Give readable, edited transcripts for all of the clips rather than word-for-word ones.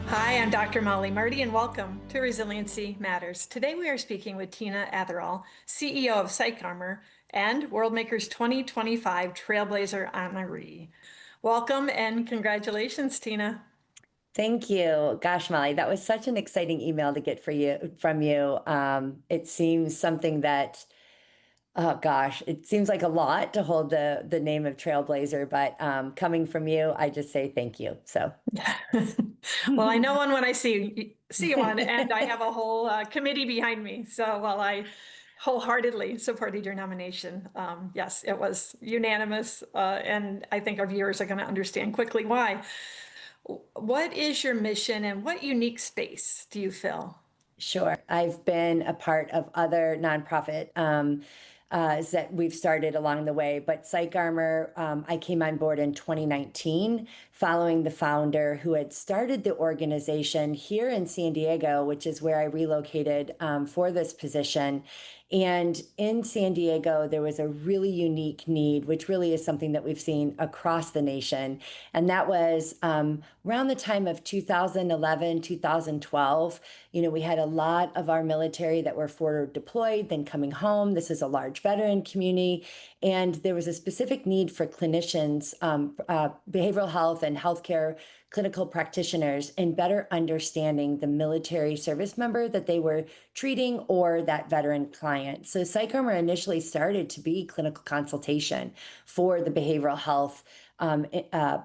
Hi, I'm Dr. Mollie Marti, and welcome to Resiliency Matters. Today we are speaking with Tina Atherall, CEO of PsychArmor and Worldmaker's 2025 Trailblazer Honoree. Welcome and congratulations, Tina. Thank you. Gosh, Molly, that was such an exciting email to get from you. It seems something that, oh gosh, it seems like a lot to hold the name of Trailblazer, but coming from you, I just say thank you. So, Well, I know one when I see one, and I have a whole committee behind me. So while I wholeheartedly supported your nomination, yes, it was unanimous, and I think our viewers are going to understand quickly why. What is your mission and what unique space do you fill? Sure. I've been a part of other nonprofit that we've started along the way, but PsychArmor, I came on board in 2019 following the founder who had started the organization here in San Diego, which is where I relocated for this position. And in San Diego, there was a really unique need, which really is something that we've seen across the nation. And that was around the time of 2011, 2012. We had a lot of our military that were forward deployed, then coming home. This is a large veteran community. And there was a specific need for clinicians, behavioral health and healthcare clinical practitioners in better understanding the military service member that they were treating or that veteran client. So PsychArmor initially started to be clinical consultation for the behavioral health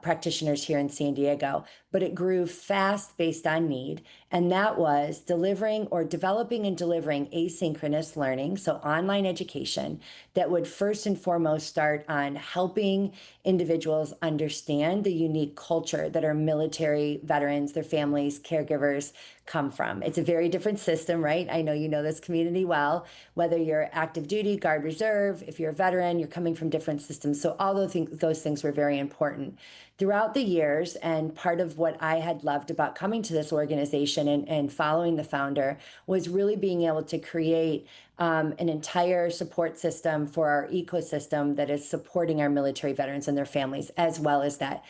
practitioners here in San Diego, but it grew fast based on need. And that was delivering or developing and delivering asynchronous learning, so online education that would first and foremost start on helping individuals understand the unique culture that our military veterans, their families, caregivers come from. It's a very different system, right? I know you know this community well, whether you're active duty, Guard Reserve, if you're a veteran, you're coming from different systems. So all those things were very important. Throughout the years, and part of what I had loved about coming to this organization and following the founder was really being able to create an entire support system for our ecosystem that is supporting our military veterans and their families, as well as that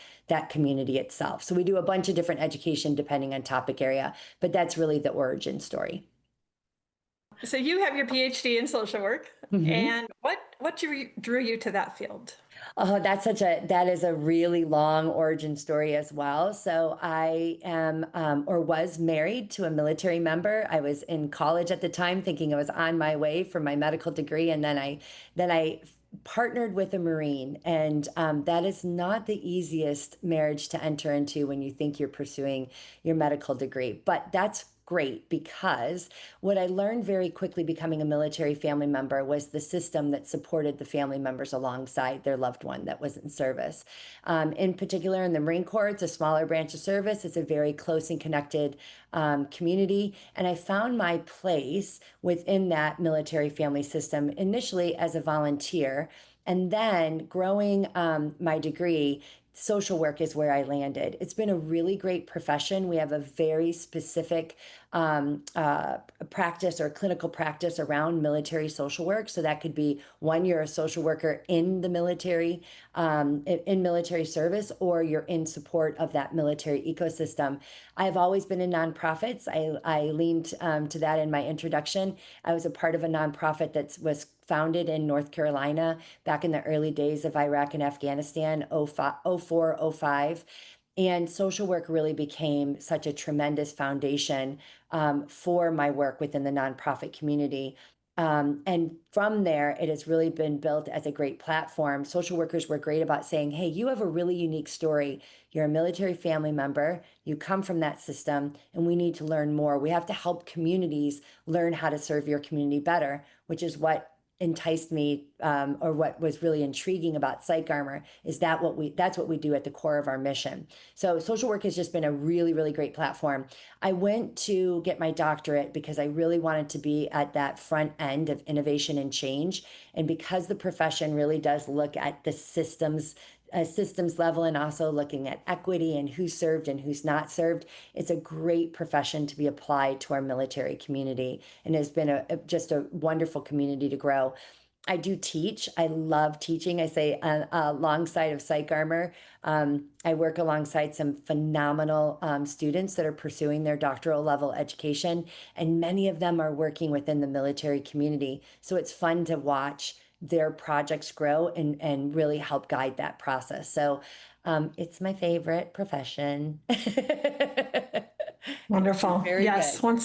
community itself. So we do a bunch of different education depending on topic area, but that's really the origin story. So you have your PhD in social work, and what drew you to that field? Oh, that is a really long origin story as well. So I am or was married to a military member. I was in college at the time, thinking I was on my way for my medical degree, and then I partnered with a Marine, and that is not the easiest marriage to enter into when you think you're pursuing your medical degree. But that's great, because what I learned very quickly becoming a military family member was the system that supported the family members alongside their loved one that was in service. In particular, in the Marine Corps, it's a smaller branch of service. It's a very close and connected community. And I found my place within that military family system initially as a volunteer. And then growing my degree, social work is where I landed. It's been a really great profession. We have a very specific practice or clinical practice around military social work. So that could be one, you're a social worker in the military, in military service, or you're in support of that military ecosystem. I've always been in nonprofits. I leaned to that in my introduction. I was a part of a nonprofit that was founded in North Carolina back in the early days of Iraq and Afghanistan, 04, 05. And social work really became such a tremendous foundation for my work within the nonprofit community. And from there, it has really been built as a great platform. Social workers were great about saying, hey, you have a really unique story. You're a military family member. You come from that system, and we need to learn more. We have to help communities learn how to serve your community better, which is what enticed me, or what was really intriguing about PsychArmor, is that's what we do at the core of our mission. So social work has just been a really, really great platform. I went to get my doctorate because I really wanted to be at that front end of innovation and change. And because the profession really does look at the systems level, and also looking at equity and who's served and who's not served, it's a great profession to be applied to our military community, and has been just a wonderful community to grow. I do teach. I love teaching. I say alongside of PsychArmor, I work alongside some phenomenal students that are pursuing their doctoral level education, and many of them are working within the military community. So it's fun to watch their projects grow and really help guide that process. So it's my favorite profession. It's been Wonderful. very Yes. good.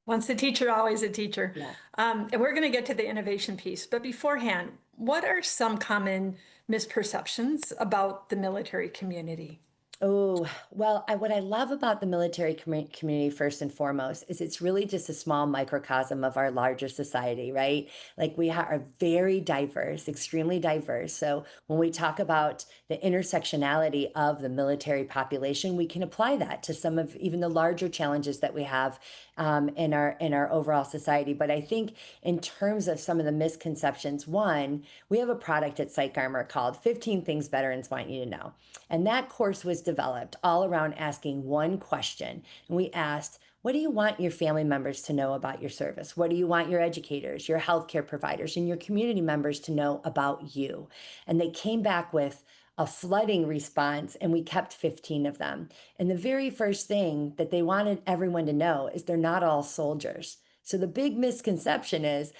Once a teacher, always a teacher. Yeah. And we're going to get to the innovation piece. But beforehand, what are some common misperceptions about the military community? Oh, well, what I love about the military community, first and foremost, is it's really just a small microcosm of our larger society, right? Like are very diverse, extremely diverse. So when we talk about the intersectionality of the military population, we can apply that to some of even the larger challenges that we have in our overall society. But I think in terms of some of the misconceptions, one, we have a product at PsychArmor called 15 Things Veterans Want You to Know. And that course was developed all around asking one question. And we asked, what do you want your family members to know about your service? What do you want your educators, your healthcare providers, and your community members to know about you? And they came back with a flooding response, and we kept 15 of them. And the very first thing that they wanted everyone to know is they're not all soldiers. So the big misconception is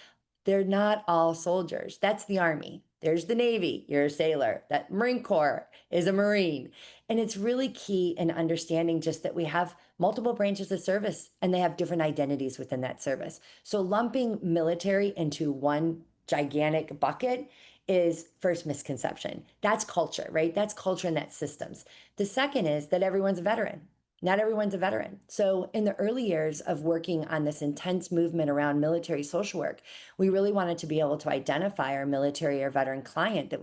they're not all soldiers. That's the Army. There's the Navy. You're a sailor. That Marine Corps is a Marine. And it's really key in understanding just that we have multiple branches of service and they have different identities within that service. So lumping military into one gigantic bucket is first misconception. That's culture, right? That's culture and that's systems. The second is that everyone's a veteran. Not everyone's a veteran. So in the early years of working on this intense movement around military social work, we really wanted to be able to identify our military or veteran client that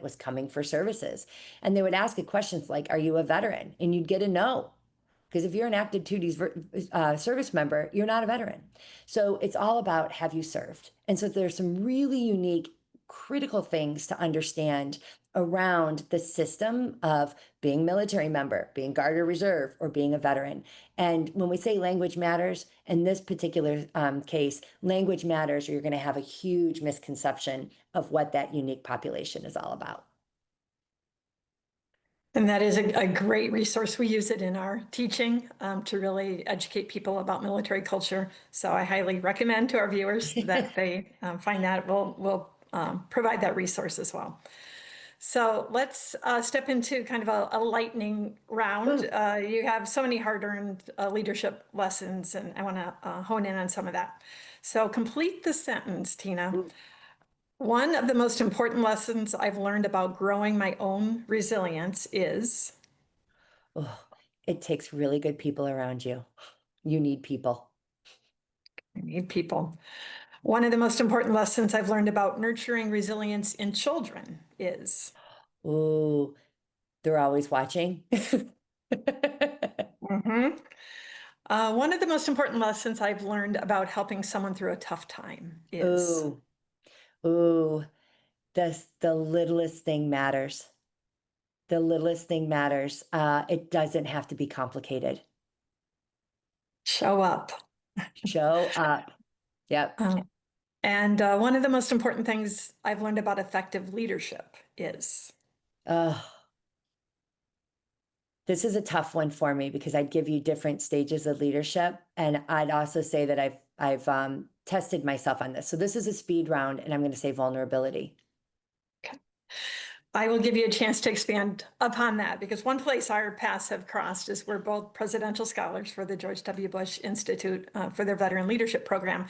was coming for services. And they would ask you questions like, are you a veteran? And you'd get a no. Because if you're an active duty service member, you're not a veteran. So it's all about, have you served? And so there's some really unique, critical things to understand around the system of being military member, being Guard or Reserve, or being a veteran. And when we say language matters, in this particular case, language matters, or you're going to have a huge misconception of what that unique population is all about. And that is a great resource. We use it in our teaching to really educate people about military culture. So I highly recommend to our viewers that they find that. We'll provide that resource as well. So let's step into kind of a lightning round. You have so many hard-earned leadership lessons, and I want to hone in on some of that. So complete the sentence, Tina. Ooh. One of the most important lessons I've learned about growing my own resilience is. Oh, it takes really good people around you. You need people. I need people. One of the most important lessons I've learned about nurturing resilience in children is. Ooh, they're always watching. Mhm. One of the most important lessons I've learned about helping someone through a tough time is. Ooh, ooh, the littlest thing matters. The littlest thing matters. It doesn't have to be complicated. Show up. Show up. Yep. Uh, and one of the most important things I've learned about effective leadership is. Oh, this is a tough one for me because I'd give you different stages of leadership, and I'd also say that I've tested myself on this. So this is a speed round, and I'm going to say vulnerability. I will give you a chance to expand upon that because one place our paths have crossed is we're both presidential scholars for the George W. Bush Institute for their Veteran Leadership Program.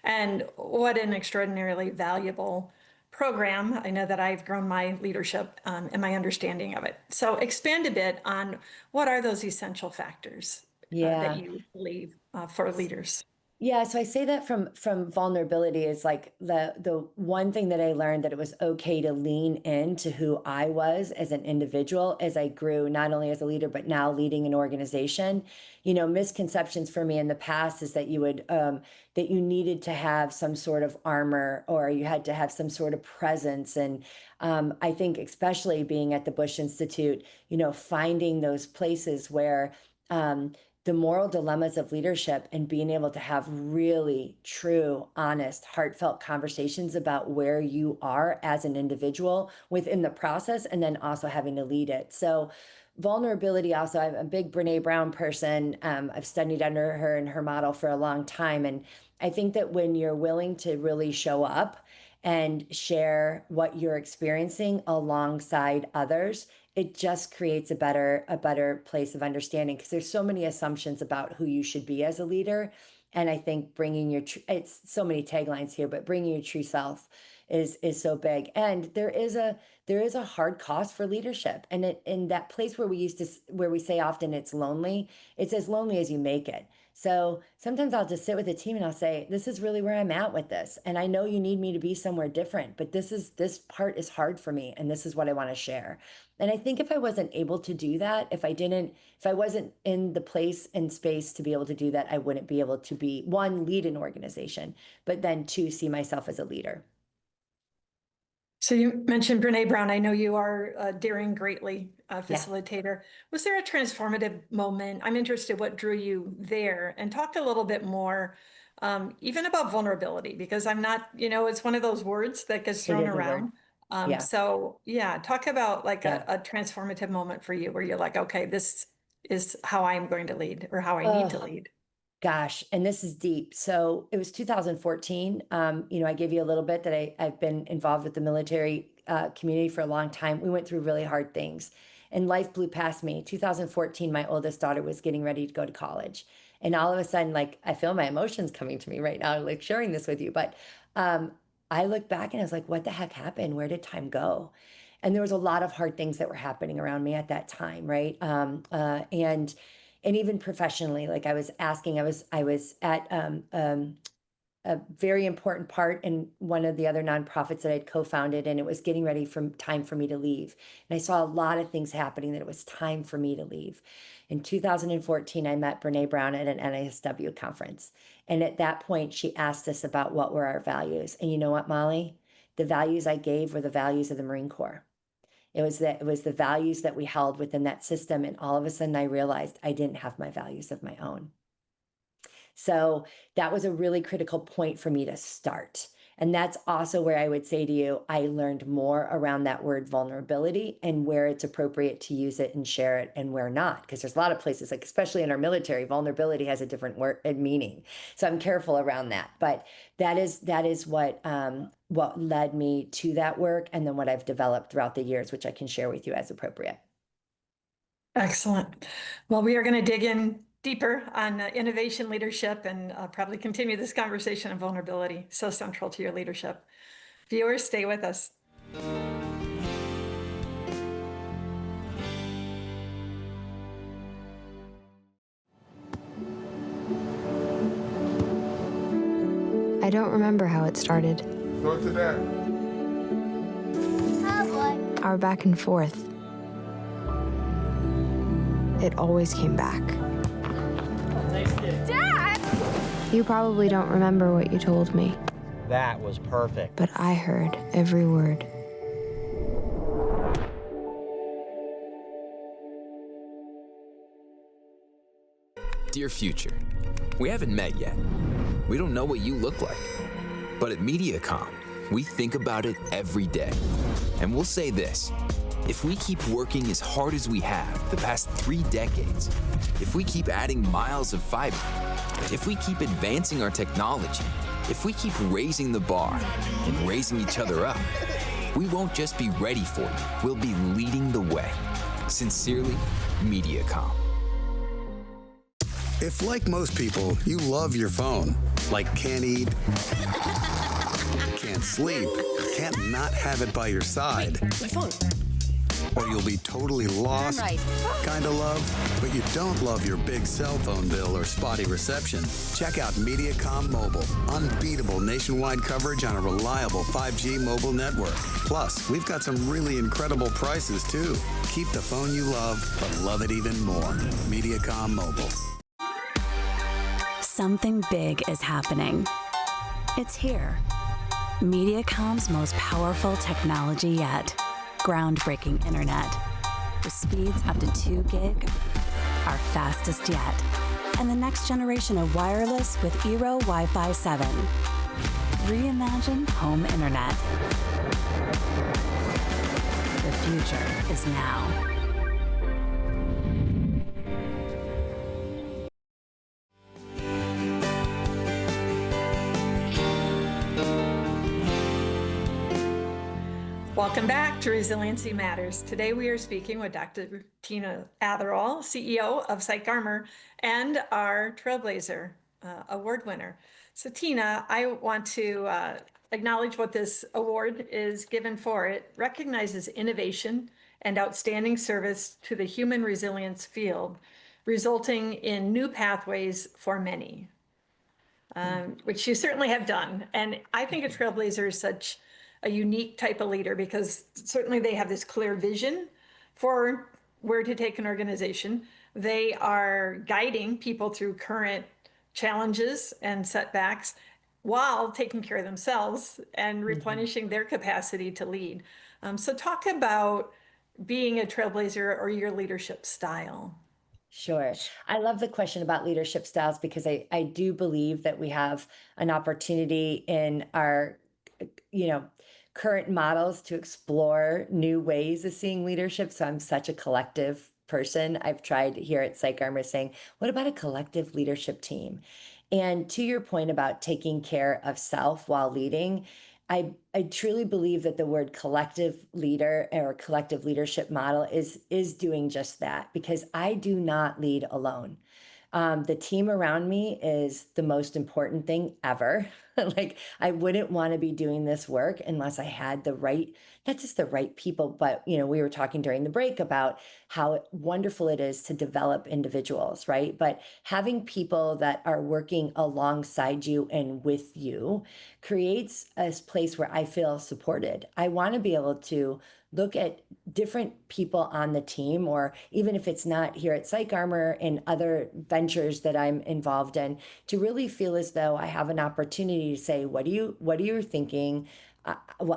And what an extraordinarily valuable program. I know that I've grown my leadership and my understanding of it. So expand a bit on what are those essential factors that Yeah. you believe for leaders? Yeah, so I say that from vulnerability is like the one thing that I learned, that it was okay to lean into who I was as an individual as I grew, not only as a leader, but now leading an organization. You know, misconceptions for me in the past is that that you needed to have some sort of armor or you had to have some sort of presence. And I think especially being at the Bush Institute, you know, finding those places where the moral dilemmas of leadership and being able to have really true, honest, heartfelt conversations about where you are as an individual within the process, and then also having to lead it. So vulnerability also, I'm a big Brene Brown person. I've studied under her and her model for a long time. And I think that when you're willing to really show up and share what you're experiencing alongside others, it just creates a better place of understanding, because there's so many assumptions about who you should be as a leader. And I think bringing your it's so many taglines here, but bringing your true self is so big. And there is a hard cost for leadership, and in that place where we say often it's lonely, it's as lonely as you make it. So sometimes I'll just sit with a team and I'll say, this is really where I'm at with this. And I know you need me to be somewhere different, but this part is hard for me, and this is what I want to share. And I think if I wasn't able to do that, if I wasn't in the place and space to be able to do that, I wouldn't be able to be, one, lead an organization, but then two, see myself as a leader. So you mentioned Brene Brown. I know you are a Daring Greatly facilitator. Was there a transformative moment? I'm interested what drew you there, and talk a little bit more even about vulnerability, because I'm not, it's one of those words that gets thrown around. So yeah, talk about like a transformative moment for you where you're like, okay, this is how I'm going to lead, or how I need to lead. Gosh, and this is deep. So it was 2014. I gave you a little bit that I've been involved with the military community for a long time. We went through really hard things, and life blew past me. 2014, my oldest daughter was getting ready to go to college. And all of a sudden, like, I feel my emotions coming to me right now, like sharing this with you. But I look back and I was like, what the heck happened? Where did time go? And there was a lot of hard things that were happening around me at that time, right? And even professionally, like I was at a very important part in one of the other nonprofits that I'd co-founded, and it was getting ready for time for me to leave. And I saw a lot of things happening that it was time for me to leave. In 2014, I met Brene Brown at an NISW conference. And at that point, she asked us about what were our values. And you know what, Molly? The values I gave were the values of the Marine Corps. It was the values that we held within that system. And all of a sudden I realized I didn't have my values of my own. So that was a really critical point for me to start. And that's also where I would say to you, I learned more around that word vulnerability and where it's appropriate to use it and share it and where not. Because there's a lot of places, like especially in our military, vulnerability has a different word and meaning. So I'm careful around that. But that is what led me to that work, and then what I've developed throughout the years, which I can share with you as appropriate. Excellent. Well, we are going to dig in deeper on innovation leadership, and probably continue this conversation on vulnerability, so central to your leadership. Viewers, stay with us. I don't remember how it started. Go to that. Oh boy. Our back and forth. It always came back. Dad! You probably don't remember what you told me, That was perfect. but I heard every word. Dear future, we haven't met yet. We don't know what you look like. But at MediaCom, we think about it every day. And we'll say this: if we keep working as hard as we have the past 3 decades, if we keep adding miles of fiber, if we keep advancing our technology, if we keep raising the bar and raising each other up, we won't just be ready for you, we'll be leading the way. Sincerely, MediaCom. If, like most people, you love your phone, like can't eat, can't sleep, can't not have it by your side, My phone. or you'll be totally lost, kinda love, but you don't love your big cell phone bill or spotty reception, check out MediaCom Mobile. Unbeatable nationwide coverage on a reliable 5G mobile network. Plus, we've got some really incredible prices, too. Keep the phone you love, but love it even more. MediaCom Mobile. Something big is happening. It's here. MediaCom's most powerful technology yet. Groundbreaking internet. With speeds up to 2 gig, our fastest yet. and the next generation of wireless with Eero Wi-Fi 7. Reimagine home internet. The future is now. Welcome back to Resiliency Matters. Today we are speaking with Dr. Tina Atherall, CEO of PsychArmor, and our Trailblazer award winner. So Tina, I want to acknowledge what this award is given for. It recognizes innovation and outstanding service to the human resilience field, resulting in new pathways for many, which you certainly have done. And I think a Trailblazer is such a unique type of leader because certainly they have this clear vision for where to take an organization. They are guiding people through current challenges and setbacks while taking care of themselves and replenishing their capacity to lead. So talk about being a Trailblazer or your leadership style. Sure. I love the question about leadership styles because I do believe that we have an opportunity in our, current models to explore new ways of seeing leadership. So I'm such a collective person. I've tried here at PsychArmor saying, what about a collective leadership team? And to your point about taking care of self while leading, I truly believe that the word collective leader or collective leadership model is doing just that, because I do not lead alone. The team around me is the most important thing ever. Like, I wouldn't want to be doing this work unless I had the right, not just the right people, but, we were talking during the break about how wonderful it is to develop individuals, right? But having people that are working alongside you and with you creates a place where I feel supported. I want to be able to look at different people on the team, or even if it's not here at PsychArmor and other ventures that I'm involved in, to really feel as though I have an opportunity to say, what are you thinking?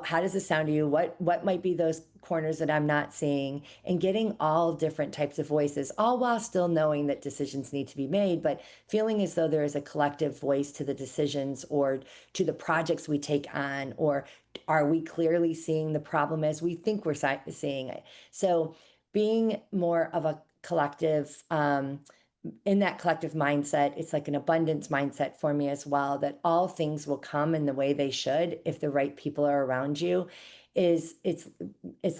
How does this sound to you? What might be those corners that I'm not seeing? And getting all different types of voices, all while still knowing that decisions need to be made, but feeling as though there is a collective voice to the decisions or to the projects we take on, or are we clearly seeing the problem as we think we're seeing it? So being more of a collective, in that collective mindset, it's like an abundance mindset for me as well, that all things will come in the way they should if the right people are around you. It's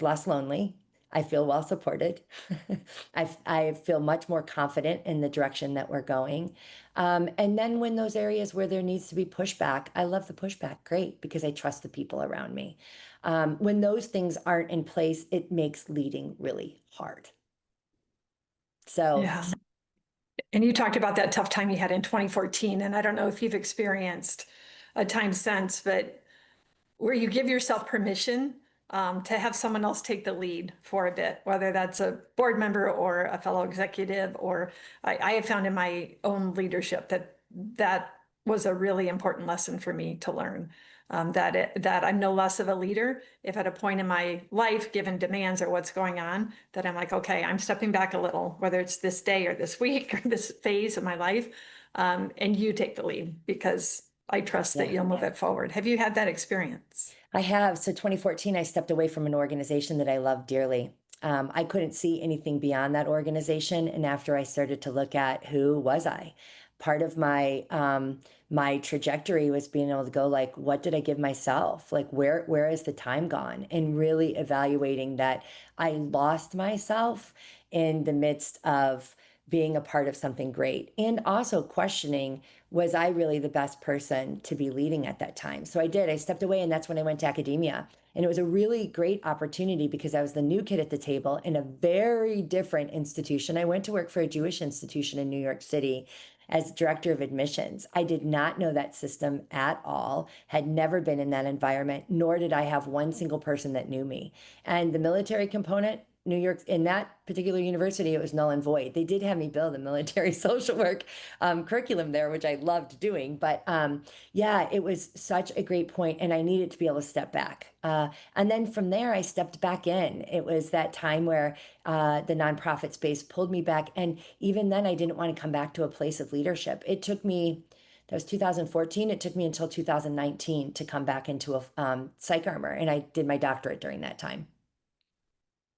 less lonely. I feel well supported. I feel much more confident in the direction that we're going. And then when those areas where there needs to be pushback, I love the pushback. Great, because I trust the people around me. When those things aren't in place, it makes leading really hard. So yeah. And you talked about that tough time you had in 2014, and I don't know if you've experienced a time since, but where you give yourself permission to have someone else take the lead for a bit, whether that's a board member or a fellow executive, or I have found in my own leadership that was a really important lesson for me to learn. That I'm no less of a leader if at a point in my life, given demands or what's going on, that I'm like, okay, I'm stepping back a little, whether it's this day or this week or this phase of my life, and you take the lead because I trust that you'll move it forward. Have you had that experience? I have. So 2014, I stepped away from an organization that I loved dearly. I couldn't see anything beyond that organization. And after I started to look at who was I, part of my my trajectory was being able to go like, what did I give myself? Like, where is the time gone? And really evaluating that I lost myself in the midst of being a part of something great, and also questioning, was I really the best person to be leading at that time? So I stepped away, and that's when I went to academia. And it was a really great opportunity because I was the new kid at the table in a very different institution. I went to work for a Jewish institution in New York City as director of admissions. I did not know that system at all, had never been in that environment, nor did I have one single person that knew me. And the military component, New York, in that particular university, it was null and void. They did have me build a military social work curriculum there, which I loved doing. But yeah, it was such a great point, and I needed to be able to step back. And then from there, I stepped back in. It was that time where the nonprofit space pulled me back. And even then, I didn't want to come back to a place of leadership. It took me, that was 2014. It took me until 2019 to come back into a PsychArmor, and I did my doctorate during that time.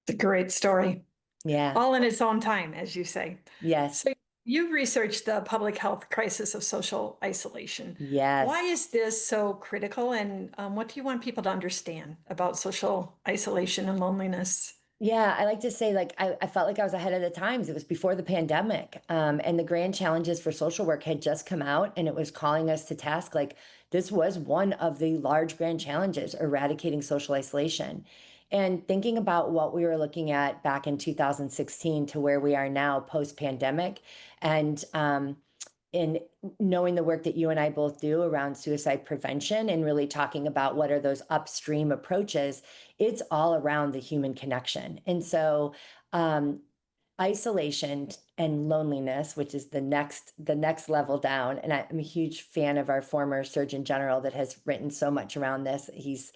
It's a great story. Yeah. All in its own time, as you say. Yes. So you've researched the public health crisis of social isolation. Yes. Why is this so critical, and what do you want people to understand about social isolation and loneliness? Yeah, I like to say, like, I felt like I was ahead of the times. It was before the pandemic. And the grand challenges for social work had just come out, and it was calling us to task. Like, this was one of the large grand challenges, eradicating social isolation. And thinking about what we were looking at back in 2016 to where we are now post pandemic, and in knowing the work that you and I both do around suicide prevention and really talking about what are those upstream approaches, it's all around the human connection. And so isolation and loneliness, which is the next level down. And I'm a huge fan of our former Surgeon General that has written so much around this. He's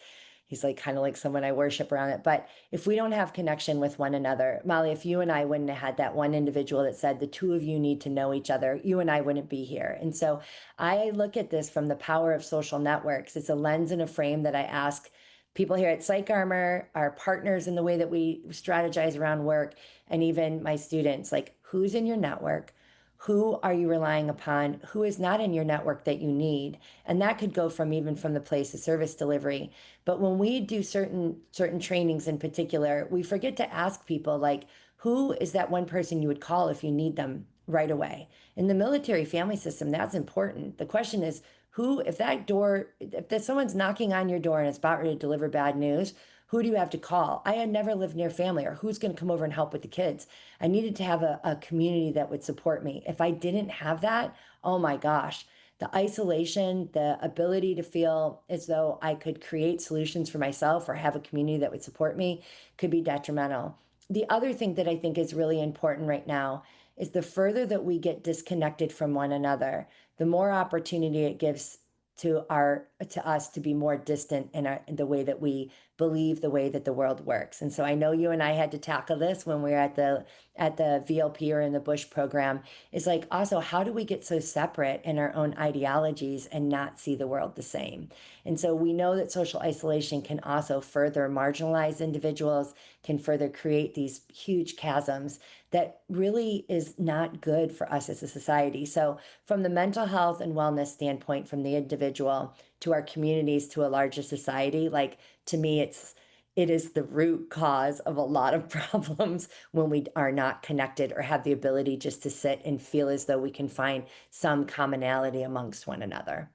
like kind of like someone I worship around it. But if we don't have connection with one another, Mollie, if you and I wouldn't have had that one individual that said the two of you need to know each other, you and I wouldn't be here. And so I look at this from the power of social networks. It's a lens and a frame that I ask people here at PsychArmor, our partners in the way that we strategize around work, and even my students, like, who's in your network? Who are you relying upon? Who is not in your network that you need? And that could go from even from the place of service delivery. But when we do certain trainings in particular, we forget to ask people, like, who is that one person you would call if you need them right away? In the military family system, that's important. The question is, who, if someone's knocking on your door and it's about ready to deliver bad news, who do you have to call? I had never lived near family, or who's going to come over and help with the kids. I needed to have a community that would support me. If I didn't have that, oh my gosh, the isolation, the ability to feel as though I could create solutions for myself or have a community that would support me could be detrimental. The other thing that I think is really important right now is the further that we get disconnected from one another, the more opportunity it gives to us to be more distant in the way that we believe, the way that the world works. And so I know you and I had to tackle this when we were at the VLP or in the Bush program. Is like, also, how do we get so separate in our own ideologies and not see the world the same? And so we know that social isolation can also further marginalize individuals, can further create these huge chasms that really is not good for us as a society. So from the mental health and wellness standpoint, from the individual to our communities to a larger society, like, to me, it is the root cause of a lot of problems when we are not connected or have the ability just to sit and feel as though we can find some commonality amongst one another.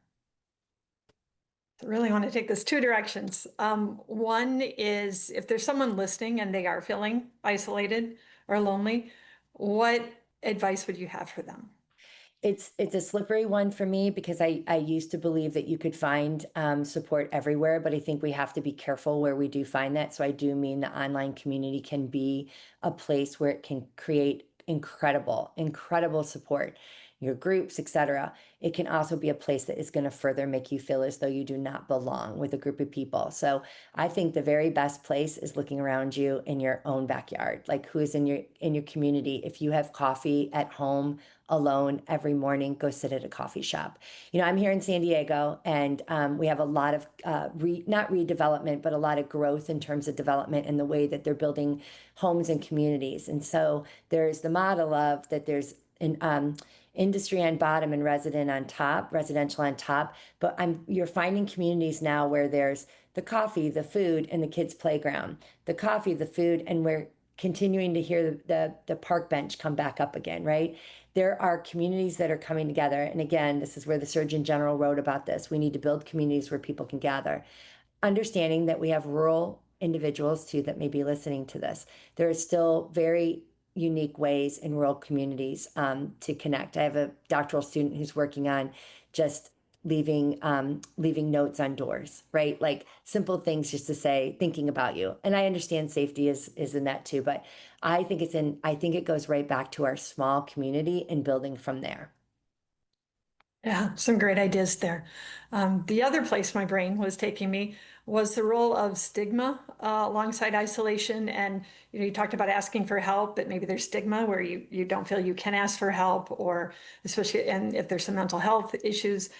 I really want to take this two directions. One is, if there's someone listening and they are feeling isolated or lonely, what advice would you have for them? It's a slippery one for me because I used to believe that you could find support everywhere, but I think we have to be careful where we do find that. So I do mean the online community can be a place where it can create incredible support, your groups, etc. It can also be a place that is going to further make you feel as though you do not belong with a group of people. So I think the very best place is looking around you in your own backyard, like who is in your community. If you have coffee at home alone every morning, go sit at a coffee shop. I'm here in San Diego, and we have a lot of not redevelopment, but a lot of growth in terms of development and the way that they're building homes and communities. And so there's the model of that there's an industry on bottom and residential on top. But you're finding communities now where there's the coffee, the food, and the kids' playground. The coffee, the food, and we're continuing to hear the park bench come back up again, right? There are communities that are coming together. And again, this is where the Surgeon General wrote about this. We need to build communities where people can gather. Understanding that we have rural individuals too that may be listening to this. There is still very unique ways in rural communities to connect. I have a doctoral student who's working on just leaving notes on doors, right? Like simple things just to say, thinking about you. And I understand safety is in that too, but I think it goes right back to our small community and building from there. Yeah, some great ideas there. The other place my brain was taking me was the role of stigma alongside isolation. And you talked about asking for help, but maybe there's stigma where you don't feel you can ask for help, or especially and if there's some mental health issues.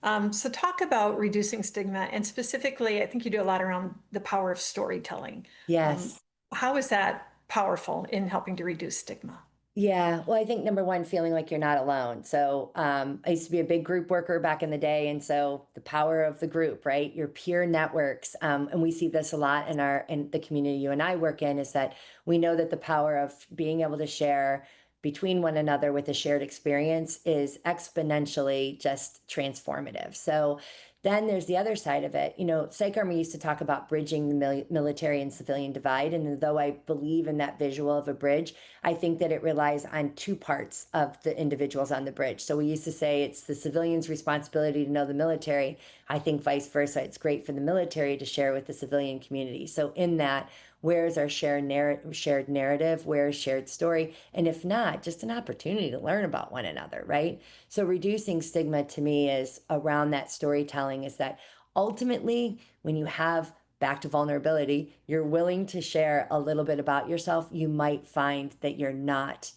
So talk about reducing stigma, and specifically, I think you do a lot around the power of storytelling. Yes. How is that powerful in helping to reduce stigma? Yeah, well, I think number one, feeling like you're not alone. So I used to be a big group worker back in the day, and so the power of the group, right? Your peer networks, and we see this a lot in the community you and I work in, is that we know that the power of being able to share between one another with a shared experience is exponentially just transformative. So then there's the other side of it. PsychArmor used to talk about bridging the military and civilian divide. And though I believe in that visual of a bridge, I think that it relies on two parts of the individuals on the bridge. So we used to say it's the civilian's responsibility to know the military. I think vice versa. It's great for the military to share with the civilian community. So in that, where's our shared narrative? Where's shared story? And if not, just an opportunity to learn about one another, right? So reducing stigma to me is around that storytelling, is that ultimately when you have, back to vulnerability, you're willing to share a little bit about yourself, you might find that you're not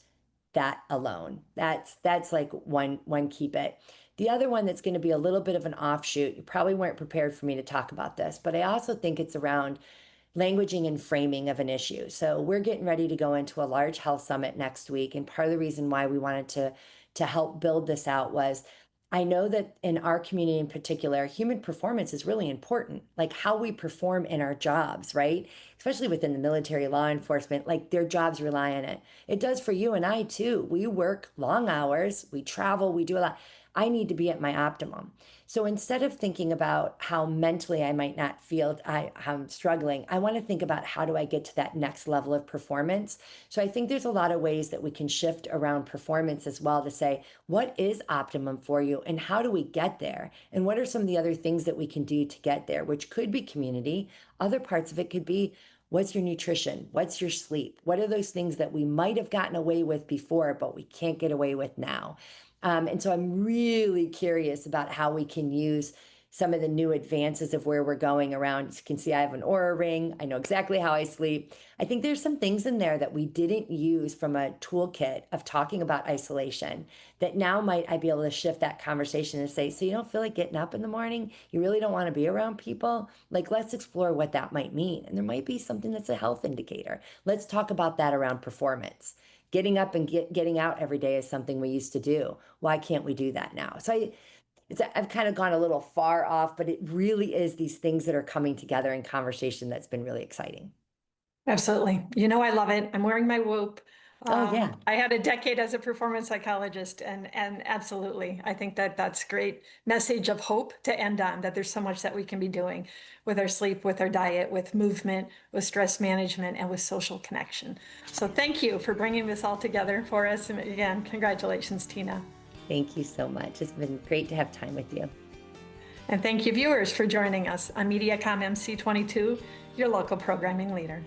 that alone. That's like one key bit. The other one that's going to be a little bit of an offshoot, you probably weren't prepared for me to talk about this, but I also think it's around languaging and framing of an issue. So we're getting ready to go into a large health summit next week. And part of the reason why we wanted to help build this out was I know that in our community in particular, human performance is really important, like how we perform in our jobs, right? Especially within the military, law enforcement, like their jobs rely on it. It does for you and I too. We work long hours, we travel, we do a lot. I need to be at my optimum. So instead of thinking about how mentally I might not feel I'm struggling, I want to think about how do I get to that next level of performance. So I think there's a lot of ways that we can shift around performance as well to say, what is optimum for you and how do we get there? And what are some of the other things that we can do to get there, which could be community. Other parts of it could be, what's your nutrition? What's your sleep? What are those things that we might have gotten away with before, but we can't get away with now? And so I'm really curious about how we can use some of the new advances of where we're going around. As you can see, I have an Oura ring. I know exactly how I sleep. I think there's some things in there that we didn't use from a toolkit of talking about isolation that now might I be able to shift that conversation and say, so you don't feel like getting up in the morning? You really don't want to be around people? Like, let's explore what that might mean. And there might be something that's a health indicator. Let's talk about that around performance. Getting up and getting out every day is something we used to do. Why can't we do that now? So I've kind of gone a little far off, but it really is these things that are coming together in conversation that's been really exciting. Absolutely. I love it. I'm wearing my Whoop. Oh, yeah. I had a decade as a performance psychologist, and absolutely, I think that's great message of hope to end on, that there's so much that we can be doing with our sleep, with our diet, with movement, with stress management, and with social connection. So thank you for bringing this all together for us. And again, congratulations, Tina. Thank you so much. It's been great to have time with you. And thank you, viewers, for joining us on MediaCom MC22, your local programming leader.